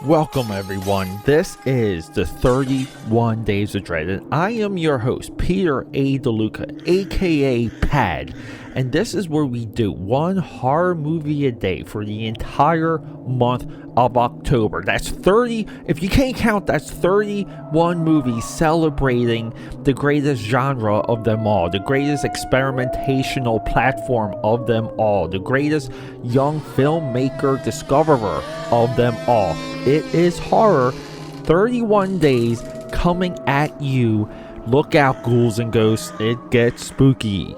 Welcome everyone, this is the 31 Days of Dread, and I am your host, Peter A. DeLuca, aka PAD, and this is where we do one horror movie a day for the entire month of October. That's 30, if you can't count, that's 31 movies celebrating the greatest genre of them all, the greatest experimentational platform of them all, the greatest young filmmaker discoverer of them all. It is horror, 31 days coming at you. Look out, ghouls and ghosts, it gets spooky.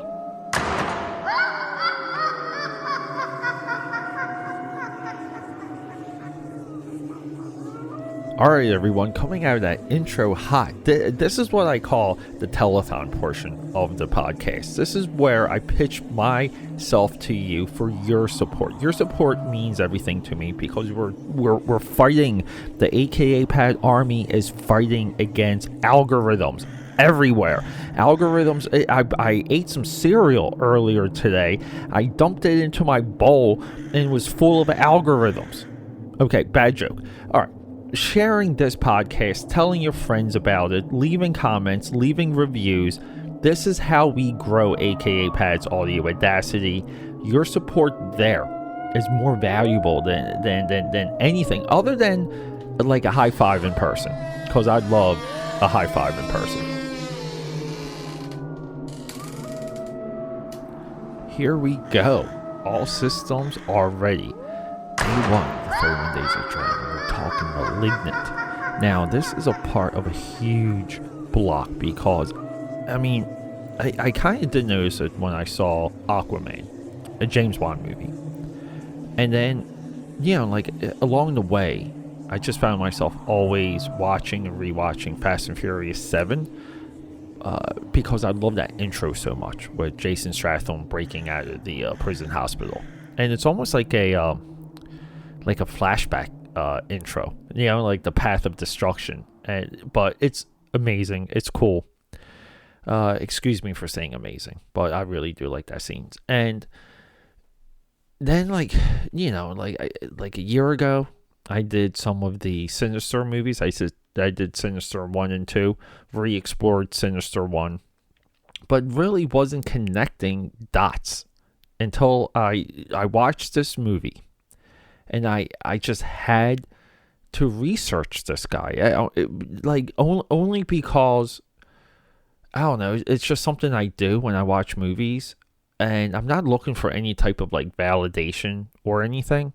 Alright everyone, coming out of that intro hot, this is what I call the telethon portion of the podcast. This is where I pitch myself to you for your support. Your support means everything to me because we're fighting, the AKAPAD army is fighting against algorithms everywhere. Algorithms, I ate some cereal earlier today, I dumped it into my bowl and it was full of algorithms. Okay, bad joke. Alright. Sharing this podcast, telling your friends about it, leaving comments, leaving reviews. This is how we grow AKAPAD's audio audacity. Your support there is more valuable than anything other than like a high five in person, because I'd love a high five in person. Here we go. All systems are ready. Day 1, the 31 Days of Dread. We're talking Malignant. Now, this is a part of a huge block because, I mean, I kind of did notice it when I saw Aquaman, a James Bond movie. And then, you know, like, along the way, I just found myself always watching and rewatching Fast and Furious 7 because I love that intro so much with Jason Statham breaking out of the prison hospital. And it's almost like a flashback intro, you know, like the path of destruction, but it's amazing, it's cool. Excuse me for saying amazing, but I really do like that scene. And then, like, you know, like a year ago, I did some of the Sinister movies. I did Sinister 1 and 2, re-explored Sinister 1, but really wasn't connecting dots until I watched this movie. And I just had to research this guy, only because, I don't know, it's just something I do when I watch movies, and I'm not looking for any type of, like, validation or anything,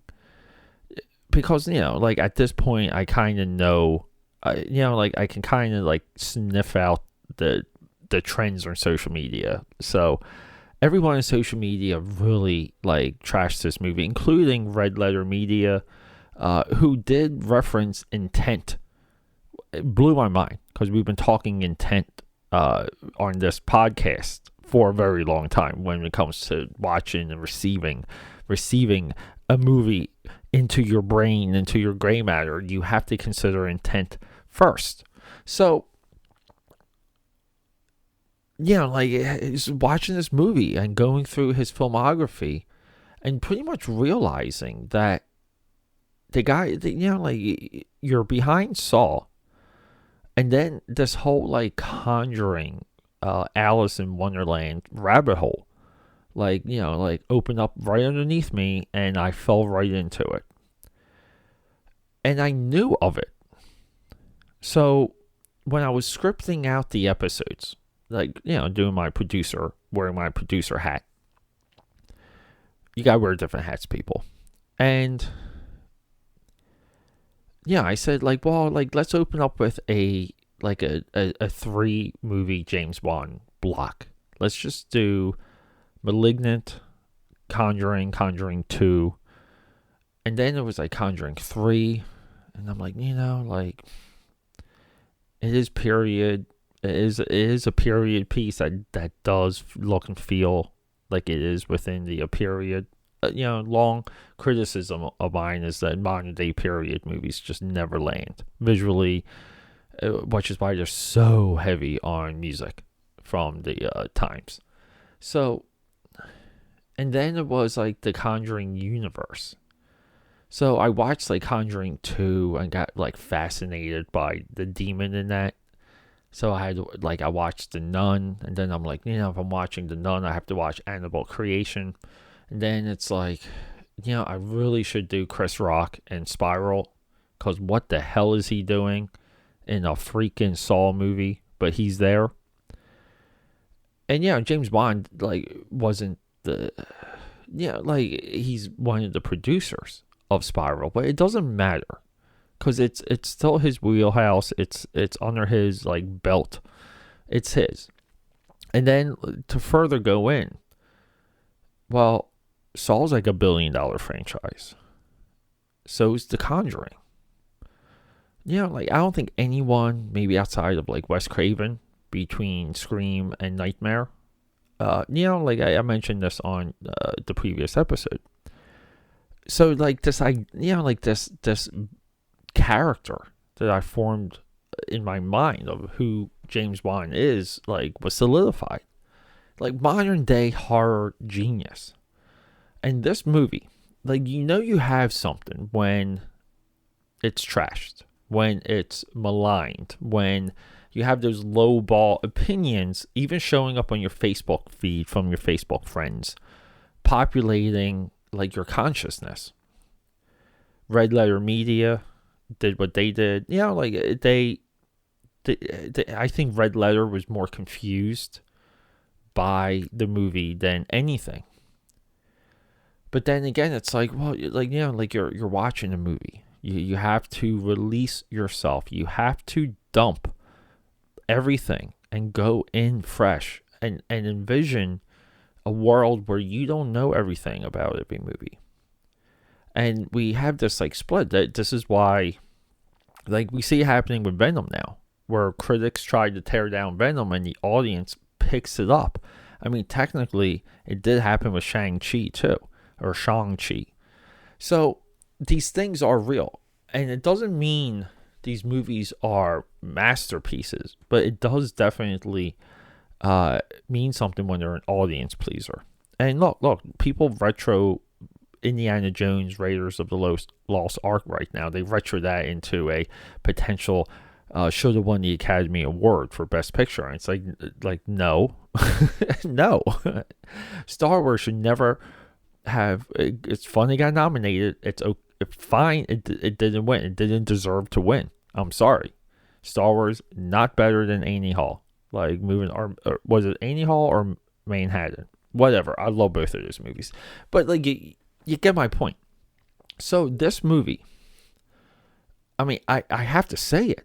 because, you know, like, at this point, I kind of know, you know, like, I can kind of, like, sniff out the trends on social media, so everyone on social media really, like, trashed this movie, including Red Letter Media, who did reference intent. It blew my mind, because we've been talking intent on this podcast for a very long time when it comes to watching and receiving a movie into your brain, into your gray matter. You have to consider intent first. So, you know, like, watching this movie and going through his filmography and pretty much realizing that the guy, you know, like, you're behind Saw, and then this whole, like, Conjuring, Alice in Wonderland rabbit hole, like, you know, like, opened up right underneath me, and I fell right into it. And I knew of it. So, when I was scripting out the episodes, like, you know, wearing my producer hat. You gotta wear different hats, people. And, yeah, I said, like, well, like, let's open up with a 3-movie James Bond block. Let's just do Malignant, Conjuring 2, and then it was, like, Conjuring 3, and I'm like, you know, like, it is period. It is a period piece that does look and feel like it is within the period. You know, long criticism of mine is that modern day period movies just never land visually, which is why they're so heavy on music from the times. So, and then it was like the Conjuring universe. So I watched like Conjuring 2 and got like fascinated by the demon in that. So I watched The Nun, and then I'm like, if I'm watching The Nun, I have to watch Annabelle Creation. And then it's like, I really should do Chris Rock and Spiral, because what the hell is he doing in a freaking Saw movie? But he's there. And James Bond wasn't the he's one of the producers of Spiral, but it doesn't matter because it's still his wheelhouse. It's under his belt. It's his. And then to further go in, well, Saw's like $1 billion franchise. So's The Conjuring. I don't think anyone, maybe outside of Wes Craven, between Scream and Nightmare, I mentioned this on the previous episode. So this character that I formed in my mind of who James Bond is was solidified, modern day horror genius. And this movie, you have something when it's trashed, when it's maligned, when you have those lowball opinions even showing up on your Facebook feed from your Facebook friends, populating your consciousness. Red Letter Media did what they did. I think Red Letter was more confused by the movie than anything. But then again, it's you're watching a movie. You have to release yourself. You have to dump everything and go in fresh and envision a world where you don't know everything about every movie. And we have this split. That this is why we see it happening with Venom now, where critics try to tear down Venom and the audience picks it up. I mean, technically it did happen with Shang-Chi too, or Shang-Chi. So these things are real, and it doesn't mean these movies are masterpieces, but it does definitely mean something when they're an audience pleaser. And look, people retro Indiana Jones Raiders of the Lost Ark right now. They retro that into a potential should have won the Academy Award for Best Picture. And it's no. No. Star Wars should never have. It's fun it got nominated. It's fine. It didn't win. It didn't deserve to win. I'm sorry. Star Wars not better than Annie Hall. Or was it Annie Hall or Manhattan? Whatever. I love both of those movies. But you get my point. So this movie, I mean, I have to say it.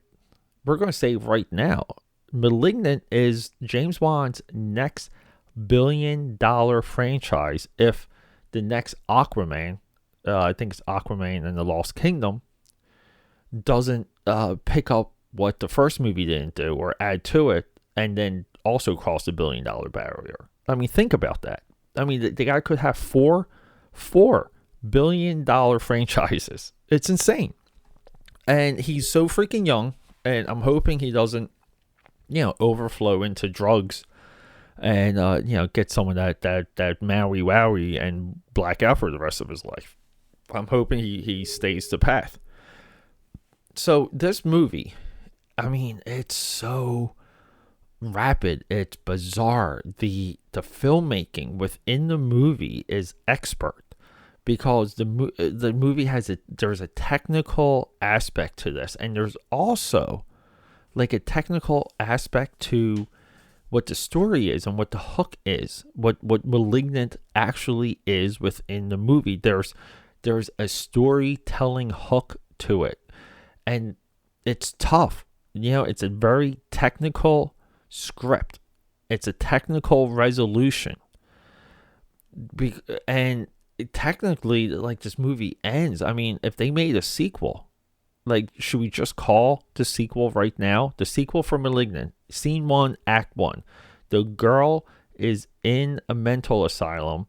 We're going to say right now, Malignant is James Bond's next $1 billion franchise. If the next Aquaman, I think it's Aquaman and the Lost Kingdom, doesn't pick up what the first movie didn't do or add to it, and then also cross the $1 billion barrier. I mean, think about that. I mean, the guy could have four $4 billion franchises. It's insane. And he's so freaking young, and I'm hoping he doesn't, overflow into drugs and, get some of that Maui Wowie and black out for the rest of his life. I'm hoping he stays the path. So this movie, I mean, it's so rapid. It's bizarre. The filmmaking within the movie is expert. Because the movie there's a technical aspect to this, and there's also a technical aspect to what the story is and what the hook is, what Malignant actually is within the movie. There's a storytelling hook to it, and it's tough. It's a very technical script. It's a technical resolution, and technically, this movie ends. I mean, if they made a sequel, should we just call the sequel right now? The sequel for Malignant, Scene 1, Act 1. The girl is in a mental asylum.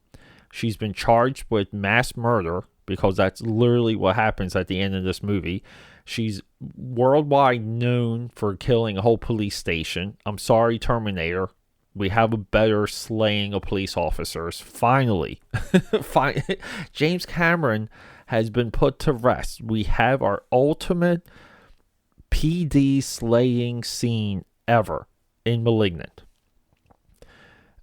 She's been charged with mass murder, because that's literally what happens at the end of this movie. She's worldwide known for killing a whole police station. I'm sorry, Terminator. We have a better slaying of police officers. Finally. James Cameron has been put to rest. We have our ultimate PD slaying scene ever in Malignant.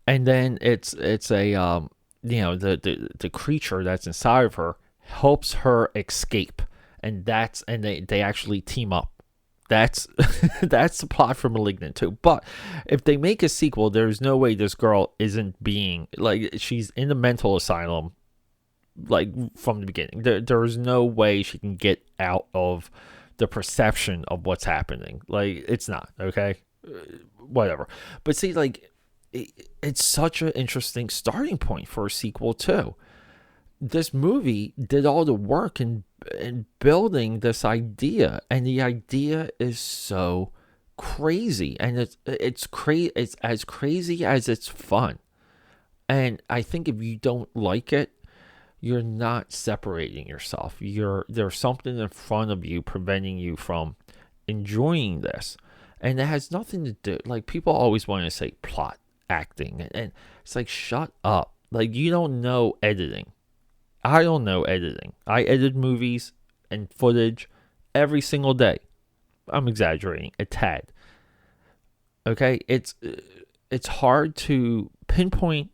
And then it's a the creature that's inside of her helps her escape, and they actually team up. That's that's the plot for Malignant too. But if they make a sequel, there's no way this girl isn't being like, she's in the mental asylum like from the beginning. There's no way she can get out of the perception of what's happening. Like, it's not okay. Whatever. But see, like, it's such an interesting starting point for a sequel too. This movie did all the work in building this idea, and the idea is so crazy, and it's as crazy as it's fun. And I think if you don't like it, you're not separating yourself. There's something in front of you preventing you from enjoying this, and it has nothing to do. Like, people always want to say plot, acting, and it's like, shut up. Like, you don't know editing. I don't know editing. I edit movies and footage every single day. I'm exaggerating a tad. Okay, it's hard to pinpoint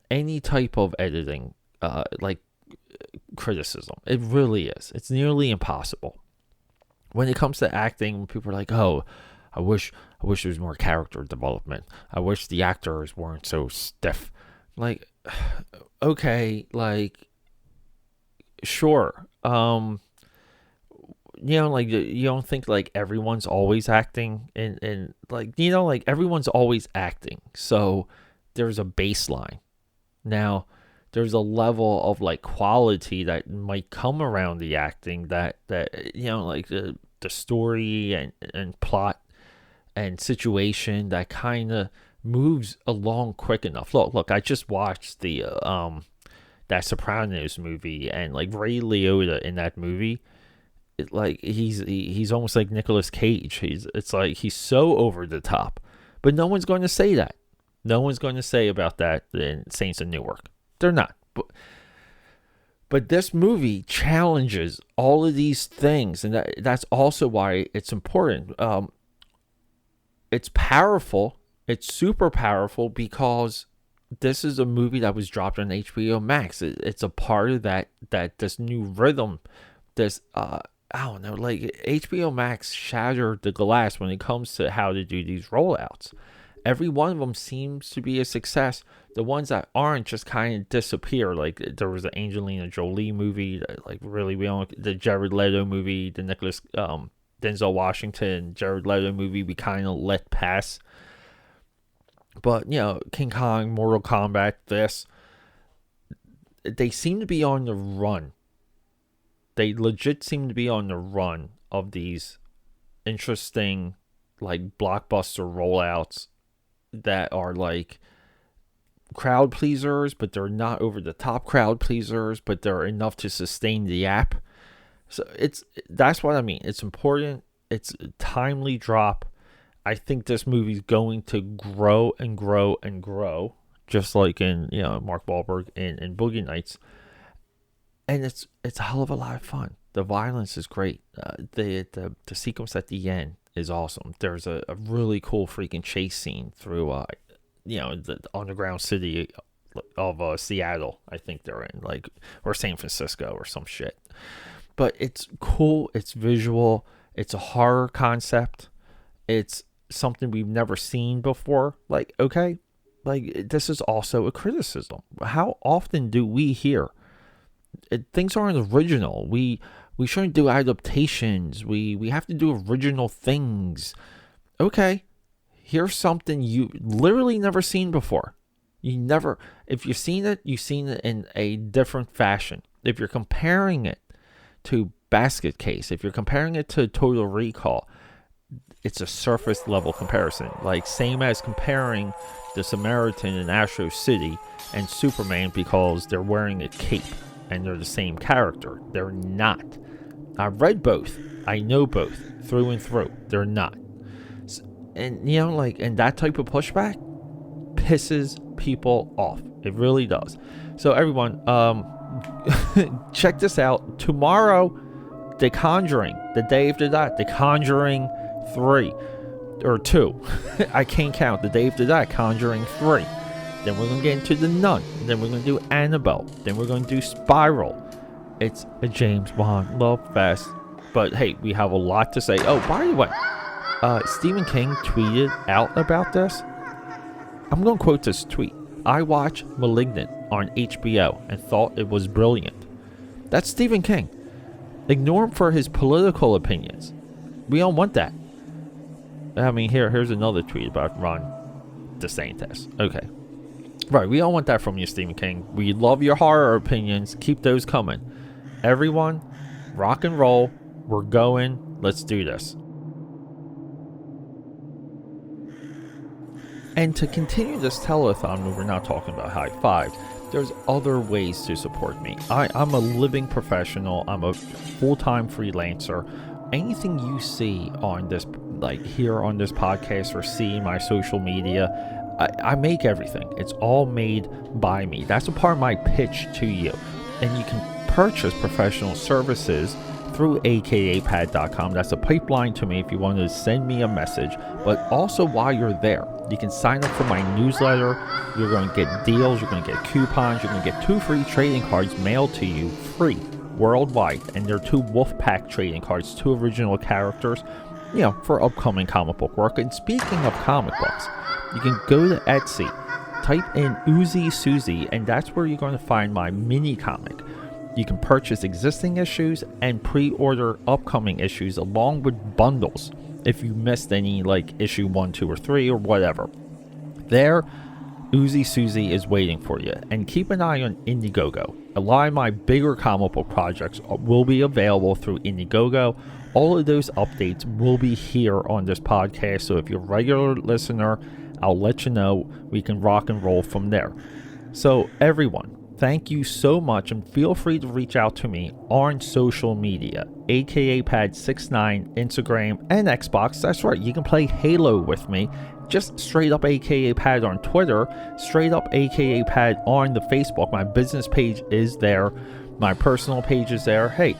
any type of editing like criticism. It really is. It's nearly impossible. When it comes to acting, people are like, "Oh, I wish there was more character development. I wish the actors weren't so stiff." Like, okay, like, sure. Like, you don't think like everyone's always acting, and like, like everyone's always acting. So there's a baseline. Now, there's a level of like quality that might come around the acting that like the story and plot and situation that kind of moves along quick enough. Look, I just watched the that Sopranos movie, and like Ray Liotta in that movie, he's almost like Nicolas Cage. It's like he's so over the top, but no one's going to say that. No one's going to say about that in Saints of Newark. They're not. But this movie challenges all of these things, and that's also why it's important. It's powerful. It's super powerful because this is a movie that was dropped on HBO Max. It's a part of that this new rhythm. This I don't know, like HBO Max shattered the glass when it comes to how to do these rollouts. Every one of them seems to be a success. The ones that aren't just kind of disappear. Like, there was the Angelina Jolie movie, like really the Jared Leto movie, the Denzel Washington Jared Leto movie, we kind of let pass. But, King Kong, Mortal Kombat, they seem to be on the run. They legit seem to be on the run of these interesting, like, blockbuster rollouts that are like crowd pleasers, but they're not over the top crowd pleasers, but they're enough to sustain the app. So that's what I mean. It's important. It's a timely drop. I think this movie's going to grow and grow and grow, just like in Mark Wahlberg in Boogie Nights. And it's a hell of a lot of fun. The violence is great. The sequence at the end is awesome. There's a really cool freaking chase scene through the underground city of Seattle. I think they're in, like, or San Francisco or some shit. But it's cool. It's visual. It's a horror concept. It's something we've never seen before. Like, okay, like, this is also a criticism. How often do we hear things aren't original? We shouldn't do adaptations. We have to do original things. Okay, here's something you literally never seen before. If you've seen it, you've seen it in a different fashion. If you're comparing it to Basket Case, if you're comparing it to Total Recall, it's a surface level comparison. Like, same as comparing the Samaritan in Astro City and Superman, because they're wearing a cape and they're the same character. They're not. I've read both. I know both through and through. They're not. And and that type of pushback pisses people off. It really does. So everyone, check this out. Tomorrow, The Conjuring. The day after that, The Conjuring 3. Or 2. I can't count. The day after that, Conjuring 3. Then we're going to get into The Nun. Then we're going to do Annabelle. Then we're going to do Spiral. It's a James Bond love fest. But hey, we have a lot to say. Oh, by the way, Stephen King tweeted out about this. I'm going to quote this tweet. I watched Malignant on HBO and thought it was brilliant. That's Stephen King. Ignore him for his political opinions. We don't want that. I mean, here's another tweet about Ron DeSantis. Okay. Right, we don't want that from you, Stephen King. We love your horror opinions. Keep those coming. Everyone, rock and roll. We're going. Let's do this. And to continue this telethon where we're not talking about high fives, there's other ways to support me. I'm a living professional. I'm a full-time freelancer. Anything you see on this, like here on this podcast or see in my social media, I make everything. It's all made by me. That's a part of my pitch to you. And you can purchase professional services through AKAPAD.com. That's a pipeline to me if you want to send me a message. But also while you're there, you can sign up for my newsletter. You're going to get deals. You're going to get coupons. You're going to get 2 free trading cards mailed to you free worldwide. And they're 2 Wolfpack trading cards, 2 original characters, for upcoming comic book work. And speaking of comic books, you can go to Etsy, type in Uzi Susie, and that's where you're going to find my mini comic. You can purchase existing issues and pre-order upcoming issues along with bundles if you missed any, like issue 1, 2, or 3 or whatever. There, Uzi Susie is waiting for you. And keep an eye on Indiegogo. A lot of my bigger comic book projects will be available through Indiegogo. All of those updates will be here on this podcast. So if you're a regular listener, I'll let you know. We can rock and roll from there. So everyone, thank you so much, and feel free to reach out to me on social media, AKAPad69, Instagram, and Xbox. That's right, you can play Halo with me. Just straight up AKAPad on Twitter, straight up AKAPad on the Facebook. My business page is there. My personal page is there. Hey,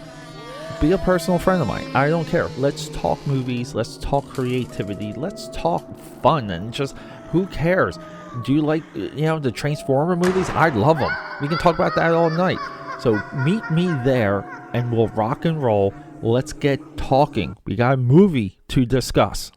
be a personal friend of mine. I don't care. Let's talk movies. Let's talk creativity. Let's talk fun. And just, who cares? Do you like, the Transformer movies? I love them. We can talk about that all night. So meet me there and we'll rock and roll. Let's get talking. We got a movie to discuss.